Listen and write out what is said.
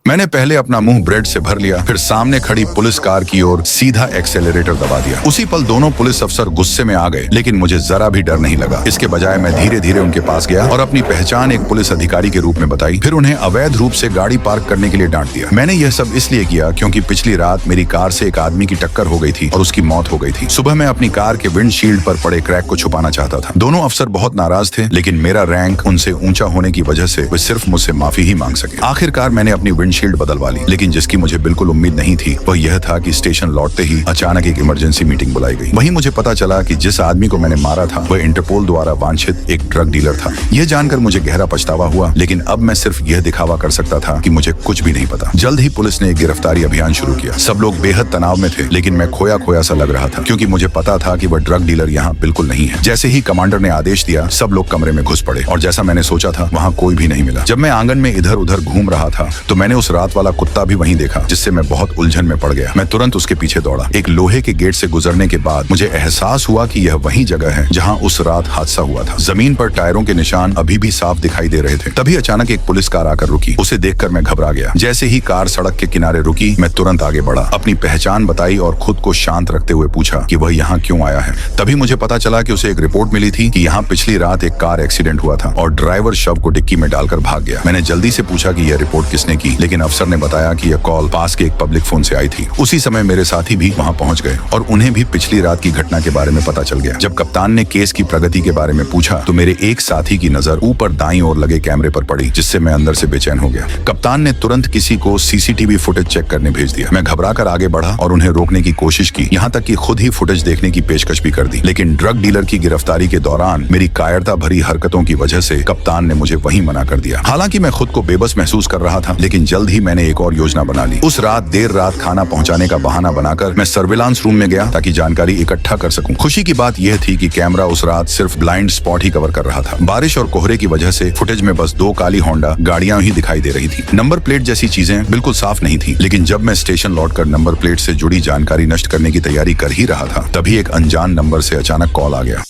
मैंने पहले अपना मुंह ब्रेड से भर लिया, फिर सामने खड़ी पुलिस कार की ओर सीधा एक्सेलरेटर दबा दिया। उसी पल दोनों पुलिस अफसर गुस्से में आ गए, लेकिन मुझे जरा भी डर नहीं लगा। इसके बजाय मैं धीरे धीरे उनके पास गया और अपनी पहचान एक पुलिस अधिकारी के रूप में बताई। फिर उन्हें अवैध रूप से गाड़ी पार्क करने के लिए डांट दिया। मैंने यह सब इसलिए किया क्योंकि पिछली रात मेरी कार से एक आदमी की टक्कर हो गई थी और उसकी मौत हो गई थी। सुबह मैं अपनी कार के विंडशील्ड पर पड़े क्रैक को छुपाना चाहता था। दोनों अफसर बहुत नाराज थे, लेकिन मेरा रैंक उनसे ऊंचा होने की वजह से वे सिर्फ मुझसे माफी ही मांग सके। आखिरकार मैंने अपनी विंडशील्ड बदलवा ली, लेकिन जिसकी मुझे बिल्कुल उम्मीद नहीं थी वह यह था कि स्टेशन लौटते ही अचानक एक इमरजेंसी मीटिंग बुलाई गई। वहीं मुझे पता चला कि जिस आदमी को मैंने मारा था वह इंटरपोल द्वारा वांछित एक ड्रग डीलर था। यह जानकर मुझे गहरा पछतावा हुआ, लेकिन अब मैं सिर्फ यह दिखावा कर सकता था कि मुझे कुछ भी नहीं पता। जल्द ही पुलिस ने एक गिरफ्तारी अभियान शुरू किया। सब लोग बेहद तनाव में थे, लेकिन मैं खोया खोया सा लग रहा था, क्योंकि मुझे पता था कि वह ड्रग डीलर यहाँ बिल्कुल नहीं है। जैसे ही कमांडर ने आदेश दिया, सब लोग कमरे में घुस पड़े और जैसा मैंने सोचा था वहाँ कोई भी नहीं मिला। जब मैं आंगन में इधर उधर घूम रहा था तो मैंने उस रात वाला कुत्ता भी वहीं देखा, जिससे मैं बहुत उलझन में पड़ गया। मैं तुरंत उसके पीछे दौड़ा। एक लोहे के गेट से गुजरने के बाद मुझे एहसास हुआ कि यह वही जगह है जहाँ उस रात हादसा हुआ था। जमीन पर टायरों के निशान अभी भी साफ दिखाई दे रहे थे। तभी अचानक एक पुलिस कार आकर रुकी। उसे देखकर मैं घबरा गया। जैसे ही कार सड़क के किनारे रुकी, मैं तुरंत आगे बढ़ा, अपनी पहचान बताई और खुद को शांत रखते हुए पूछा कि वह यहाँ क्यों आया है। तभी मुझे पता चला कि उसे एक रिपोर्ट मिली थी कि यहाँ पिछली रात एक कार एक्सीडेंट हुआ था और ड्राइवर शव को डिक्की में डालकर भाग गया। मैंने जल्दी से पूछा कि यह रिपोर्ट किसने की, लेकिन अफसर ने बताया कि यह कॉल पास के एक पब्लिक फोन से आई थी। उसी समय मेरे साथी भी वहाँ पहुँच गए और उन्हें भी पिछली रात की घटना के बारे में पता चल गया। जब कप्तान ने केस की प्रगति के बारे में पूछा तो मेरे एक साथी की नजर ऊपर दाईं ओर लगे कैमरे पर पड़ी, जिससे मैं अंदर से बेचैन हो गया। कप्तान ने तुरंत किसी को सीसीटीवी फुटेज चेक करने भेज दिया। मैं घबराकर आगे बढ़ा और उन्हें रोकने की कोशिश की, यहाँ तक कि खुद ही फुटेज देखने की पेशकश भी कर दी। लेकिन ड्रग डीलर की गिरफ्तारी के दौरान मेरी कायरता भरी हरकतों की वजह से कप्तान ने मुझे वहीं मना कर दिया। हालांकि मैं खुद को बेबस महसूस कर रहा था, लेकिन जल्द ही मैंने एक और योजना बना ली। उस रात देर रात खाना पहुंचाने का बहाना बनाकर मैं सर्विलांस रूम में गया ताकि जानकारी इकट्ठा कर सकूं। खुशी की बात यह थी कि कैमरा उस रात सिर्फ ब्लाइंड स्पॉट ही कवर कर रहा था। बारिश और कोहरे की वजह से फुटेज में बस 2 काली होंडा गाड़ियां ही दिखाई दे रही थी। नंबर प्लेट जैसी चीजें बिल्कुल साफ नहीं थी। लेकिन जब मैं स्टेशन लौटकर नंबर प्लेट से जुड़ी जानकारी नष्ट करने की तैयारी कर ही रहा था, तभी एक अनजान नंबर से अचानक कॉल आ गया।